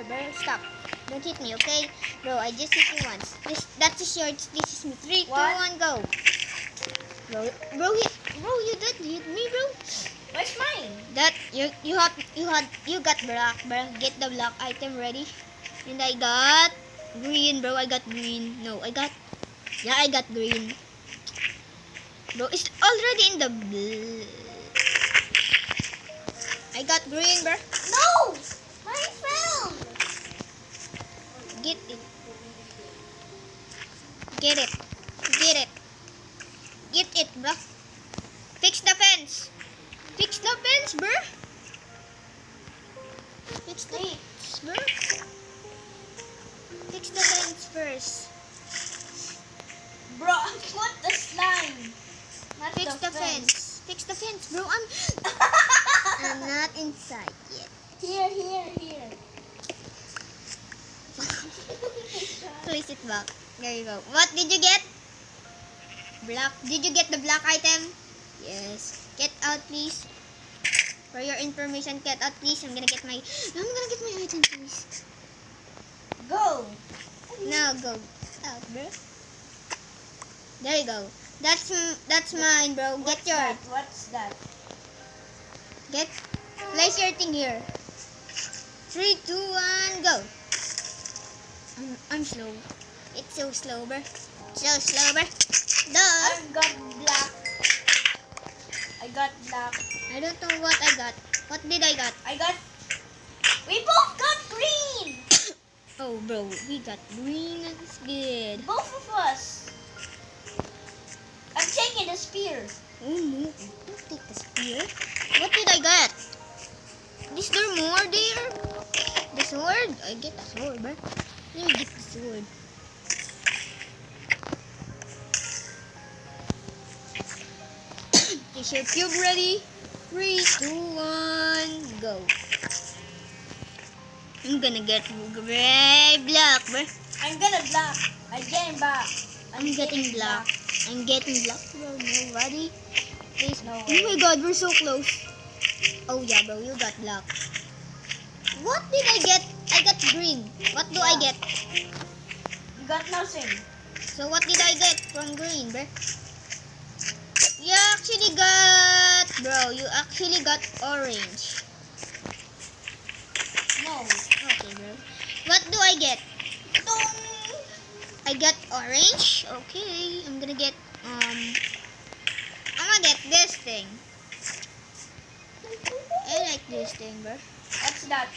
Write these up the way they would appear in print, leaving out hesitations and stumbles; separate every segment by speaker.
Speaker 1: bro. Stop. Don't hit me, okay? Bro, I just hit you once. That is yours. This is me. 3, 2, 1, go. Bro, you did hit me, bro.
Speaker 2: What's mine?
Speaker 1: That you got black, bro. Get the black item ready. And I got green, bro. I got green. No, I got green. Bro, it's already in the I got green, bro.
Speaker 2: No! Mine fell!
Speaker 1: Get it. Get it. Get it. Get it, bro. Fix the fence. Fix the fence, bro. Fix the fence, bro. Fix the fence first.
Speaker 2: Bro, I want the slime. Not
Speaker 1: Fix the fence. Fix the fence, bro. I'm not inside yet.
Speaker 2: Here.
Speaker 1: Place it back. There you go. What did you get? Black. Did you get the black item? Yes. Get out, please. For your information, get out, please. I'm gonna get my item, please.
Speaker 2: Go.
Speaker 1: Now go out, bro. There you go. That's mine, bro. Get yours.
Speaker 2: What's that?
Speaker 1: Place your thing here. 3, 2, 1, go. I'm slow. It's so slow, bro. So slow, bro.
Speaker 2: I got black.
Speaker 1: I don't know what I got. What did I got?
Speaker 2: We both got green.
Speaker 1: Oh, bro, we got green. That's good.
Speaker 2: Both of us. I'm taking the spear.
Speaker 1: Oh no, don't take the spear. What did I get? Is there more there? The sword? I get the sword, bro. Let me get the sword. Is your cube ready? 3, 2, 1, go. I'm gonna get gray black, bro.
Speaker 2: I'm gonna black. I'm getting back.
Speaker 1: I'm getting black. I'm getting black, bro. Nobody. Please.
Speaker 2: No
Speaker 1: Oh my god, we're so close. Oh yeah, bro, you got black. What did I get? I got green. What do I get?
Speaker 2: You got nothing.
Speaker 1: So what did I get from green, bro? You actually got orange.
Speaker 2: No.
Speaker 1: Okay, bro. What do I get? I got orange. Okay, I'm gonna get this thing. I like this thing, bro.
Speaker 2: What's that?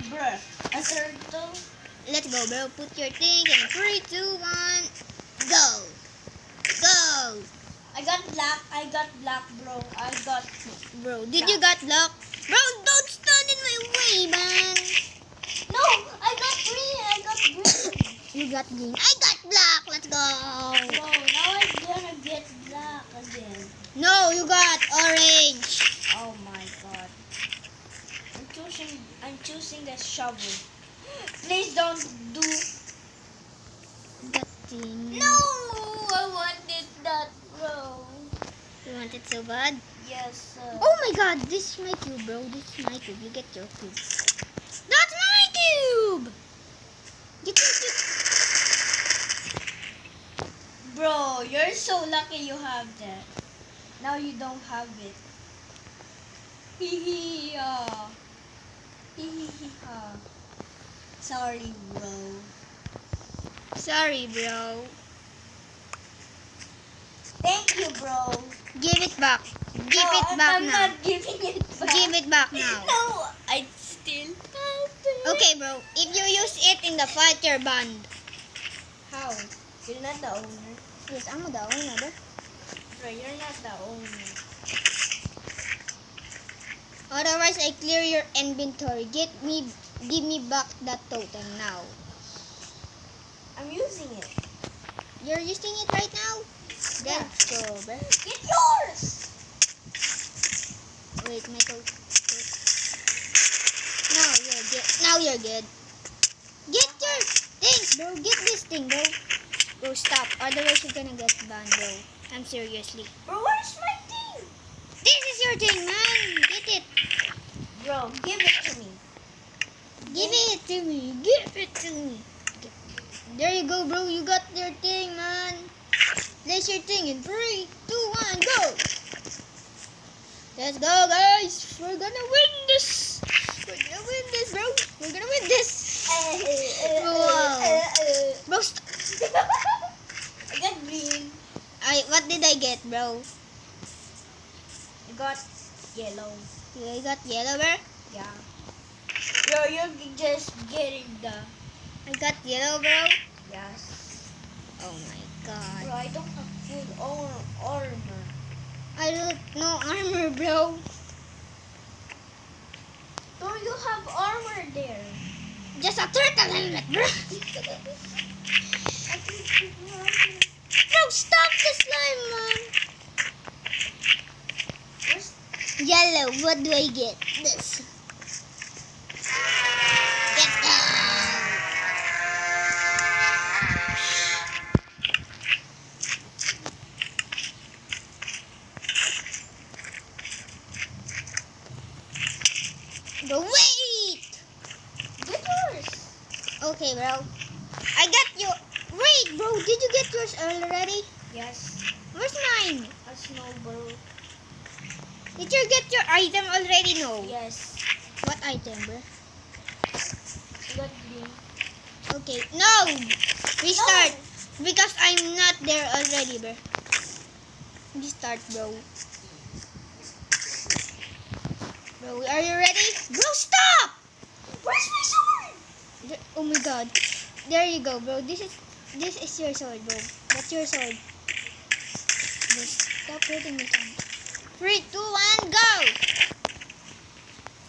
Speaker 2: Bruh. A turtle?
Speaker 1: Let's go, bro. Put your thing in 3, 2, 1, go. Go.
Speaker 2: I got black, bro.
Speaker 1: Bro, did you got luck? Bro, don't stand in my way, man.
Speaker 2: No, I got green.
Speaker 1: You got green. I got black. Let's go.
Speaker 2: No, now I'm gonna get black again.
Speaker 1: No, you got orange.
Speaker 2: Oh my god. I'm choosing the shovel. Please don't do.
Speaker 1: That thing.
Speaker 2: No, I wanted that, bro.
Speaker 1: You want it so bad?
Speaker 2: Yes, sir.
Speaker 1: Oh my god, this is my cube, bro. This is my cube. You get your cube. That's my cube. Get your cube.
Speaker 2: Bro, you're so lucky you have that. Now you don't have it. Hee-hee-ha. Hee-hee-ha. Sorry, bro.
Speaker 1: Sorry, bro.
Speaker 2: Thank you, bro.
Speaker 1: Give it back. Give it back
Speaker 2: I'm
Speaker 1: now.
Speaker 2: not giving it back.
Speaker 1: Give it back now.
Speaker 2: No, I still have it.
Speaker 1: Okay, bro. If you use it in the fight, you're banned.
Speaker 2: How? You're not the owner.
Speaker 1: Yes, I'm the owner, bro.
Speaker 2: Bro, you're not the owner.
Speaker 1: Otherwise, I clear your inventory. Give me back that totem now.
Speaker 2: I'm using it.
Speaker 1: You're using it right now?
Speaker 2: Yeah.
Speaker 1: Let's go, bro.
Speaker 2: Get yours!
Speaker 1: Wait, my totem. Now you're good. Get your things, bro. Get this thing, bro. Bro, stop. Otherwise, you're gonna get banned, bro. I'm seriously.
Speaker 2: Bro, where's my thing?
Speaker 1: This is your thing, man. Get it.
Speaker 2: Bro, give it to me.
Speaker 1: Give it to me. Give it to me. There you go, bro. You got your thing, man. Place your thing in 3, 2, 1, go. Let's go, guys. We're gonna win this. We're gonna win this, bro. We're gonna win this. Wow. Bro,
Speaker 2: I got green.
Speaker 1: what did I get, bro?
Speaker 2: I got yellow.
Speaker 1: I got yellow, bro.
Speaker 2: Yeah. You're just getting the.
Speaker 1: I got yellow, bro.
Speaker 2: Yes.
Speaker 1: Oh my god.
Speaker 2: Bro, I don't have full armor.
Speaker 1: I don't know armor, bro.
Speaker 2: Don't you have armor there?
Speaker 1: Just a turtle helmet, bro.
Speaker 2: I think you have armor.
Speaker 1: Bro, stop the slime, man.
Speaker 2: Where's
Speaker 1: Yellow, what do I get? This. Let's go. Bro, wait.
Speaker 2: get yours?
Speaker 1: Okay, bro. I got you. Wait, bro. Did you get yours already?
Speaker 2: Yes.
Speaker 1: Where's mine?
Speaker 2: A snowball.
Speaker 1: Did you get your item already? No.
Speaker 2: Yes.
Speaker 1: What item, bro?
Speaker 2: I got green.
Speaker 1: Okay. No. Restart. Because I'm not there already, bro. Restart, bro. Bro, are you ready? Bro, stop!
Speaker 2: Where's my sword?
Speaker 1: Oh my god. There you go, bro. This is your sword, bro. That's your sword. Just stop hitting me. 3, 2, 1, go!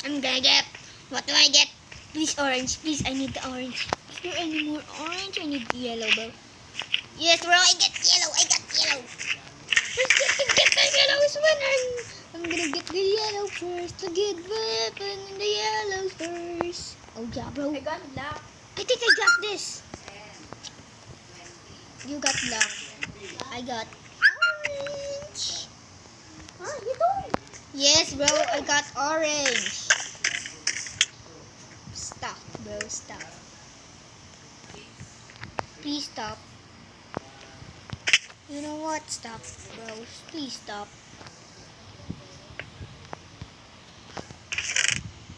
Speaker 1: I'm gonna get. What do I get? Please orange. Please, I need the orange. Is there any more orange? I need yellow, bro. Yes, bro. I get yellow. I got yellow. Let's get the yellow is winning. I'm gonna get the yellow first. The good weapon in the yellow first. Oh yeah, bro.
Speaker 2: I got black.
Speaker 1: I think I got this. You got black. I got orange.
Speaker 2: Huh? You don't?
Speaker 1: Yes, bro. I got orange. Stop, bro. Stop. Please stop. You know what? Stop, bro. Please stop.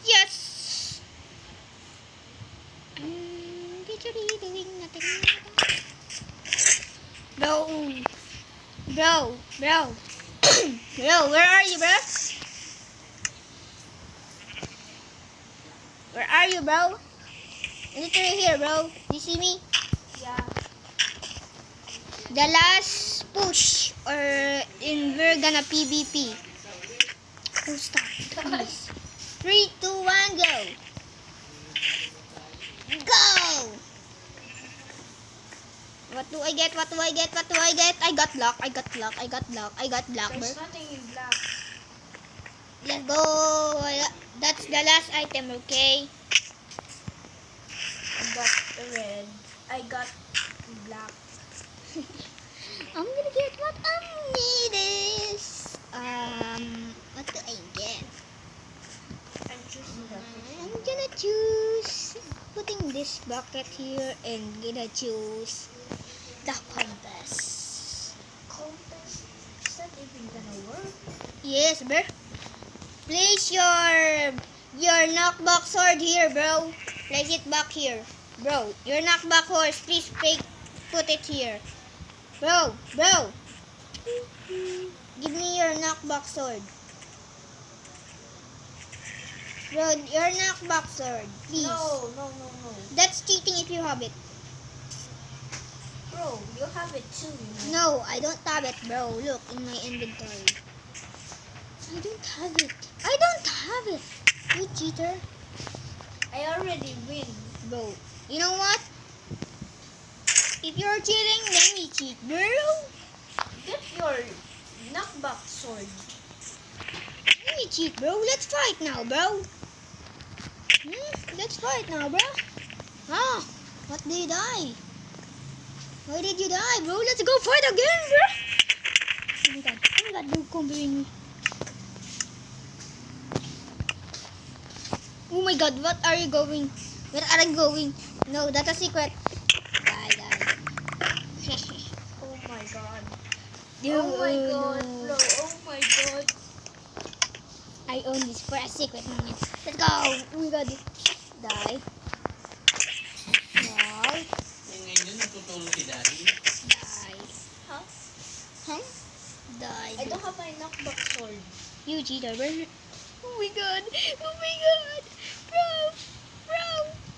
Speaker 1: Yes. Literally doing nothing. Bro. Bro. Bro. Bro, where are you, bro? Where are you, bro? Literally here, bro. You see me?
Speaker 2: Yeah.
Speaker 1: The last push, or in we're gonna PvP. Oh, stop, please. 3, 2, 1, go. Go. What do I get? What do I get? What do I get? I got luck. I got luck. I got luck. I got luck, bro.
Speaker 2: There's nothing in black.
Speaker 1: Let's go. That's the last item, okay?
Speaker 2: I got red. I got black.
Speaker 1: I'm gonna get what I need is. What do I get?
Speaker 2: I'm choosing that.
Speaker 1: I'm gonna choose putting this bucket here and gonna choose the compass.
Speaker 2: Compass? Is that even gonna work?
Speaker 1: Yes, bro. Place your knockback sword here, bro. Place it back here, bro. Your knockback horse, please put it here, bro. Give me your knockback sword, bro. Your knockback sword, please.
Speaker 2: No.
Speaker 1: That's cheating if you have it.
Speaker 2: Bro, you have it too, you know.
Speaker 1: No, I don't have it, bro. Look in my inventory. I don't have it. I don't have it. You cheater.
Speaker 2: I already win.
Speaker 1: Bro, you know what? If you're cheating, then we cheat, bro.
Speaker 2: Get your knockback sword.
Speaker 1: Let me cheat, bro. Let's fight now, bro. Let's fight now, bro. Ah, what did I? Why did you die, bro? Let's go fight again, bro. Oh my god, bro, comboing me. Oh my god, what are you going? Where are you going? No, that's a secret. Die.
Speaker 2: Oh my god.
Speaker 1: You
Speaker 2: Oh my god,
Speaker 1: no.
Speaker 2: bro. Oh my god.
Speaker 1: I own this for a secret moment. Let's go. Oh my god. Die. Wow.
Speaker 3: Ngayon yun, natutulog si Daddy.
Speaker 1: Die.
Speaker 2: Huh?
Speaker 1: Huh? Die.
Speaker 2: I don't have my knockback sword.
Speaker 1: You cheater, bro. Oh my god. Oh my god.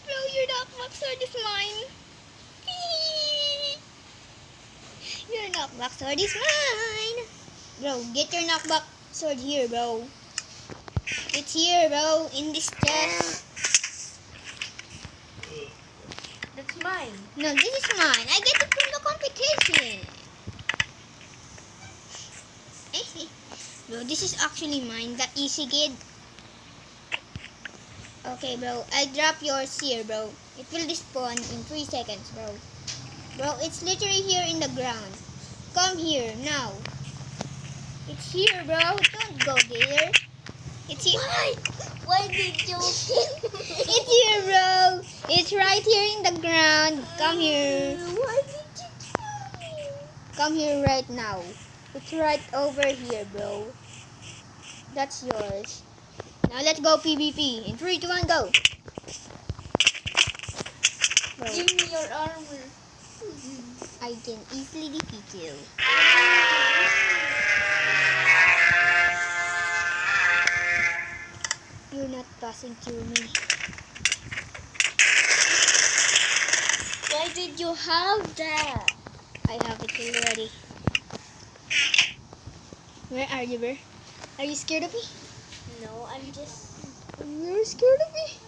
Speaker 1: Bro, your knockback sword is mine. Your knockback sword is mine. Bro, get your knockback sword here, bro. It's here, bro, in this chest.
Speaker 2: That's mine.
Speaker 1: No, this is mine. I get it from the competition. Bro, this is actually mine. The easy kid. Okay, bro. I drop yours here, bro. It will despawn in 3 seconds, bro. Bro, it's literally here in the ground. Come here, now. It's here, bro. Don't go there. It's here.
Speaker 2: Why did you
Speaker 1: It's here, bro. It's right here in the ground. Come here.
Speaker 2: Why did you kill me?
Speaker 1: Come here right now. It's right over here, bro. That's yours. Now let's go PvP. In 3, 2, 1, go. Bro,
Speaker 2: Give me your armor.
Speaker 1: I can easily defeat you. You're not passing through me.
Speaker 2: Why did you have that?
Speaker 1: I have it already. Where are you, bro? Are you scared of me?
Speaker 2: No, I'm just...
Speaker 1: You're scared of me?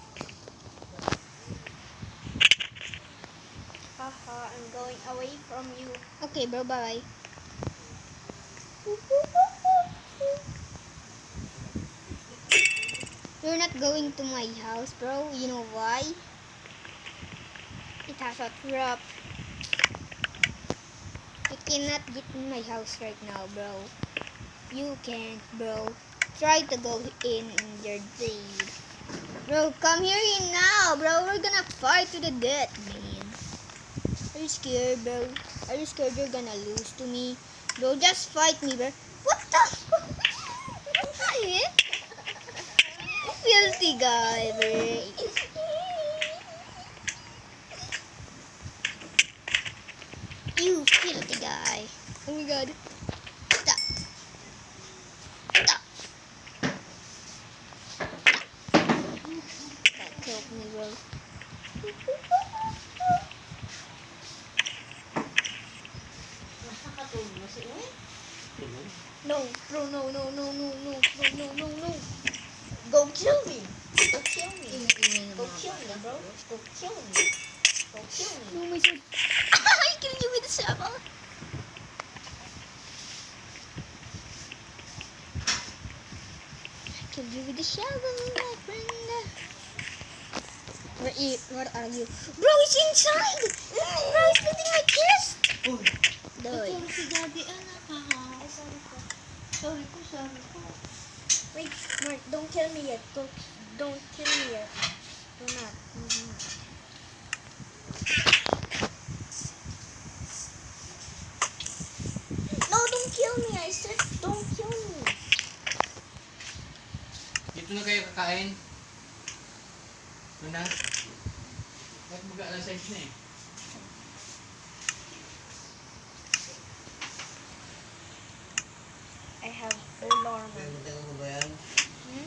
Speaker 2: Haha, I'm going away from you.
Speaker 1: Okay, bro, bye. You're not going to my house, bro. You know why? It has a trap. You cannot get in my house right now, bro. You can't, bro. Try to go in your dream. Bro, come here now, bro. We're gonna fight to the death, man. Are you scared, bro? Are you scared you're gonna lose to me? Bro, just fight me, bro. What the? Filthy guy, bro. You filthy guy. Oh my god. Stop. Stop. That killed me, bro.
Speaker 3: Nakakatulog na si Uy. Tulog?
Speaker 2: No, bro, no. Go kill me. Go kill me. Go kill me, bro. Go kill me. Go kill me.
Speaker 1: Oh my god. I killed you with a shovel. I killed you with a shovel, my friend. Where are you? Bro, it's inside! Bro, it's within my chest!
Speaker 3: Uy!
Speaker 1: Doy.
Speaker 2: Tutulog si Daddy, anak. Ay, sorry po. Sorry po. Wait, Mark, don't kill me yet. Don't kill me yet. Do not. No, don't kill me. I said don't kill me.
Speaker 3: Dito na kayo kakain. Ito na. Bakit mag-aalas size na eh?
Speaker 2: I have full armor.
Speaker 4: Tagal mo ba yan?
Speaker 2: Hmm?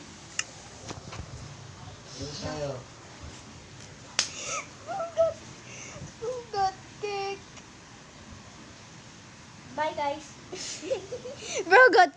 Speaker 4: Ano sa'yo?
Speaker 1: Who got cake?
Speaker 2: Bye, guys.
Speaker 1: Bro got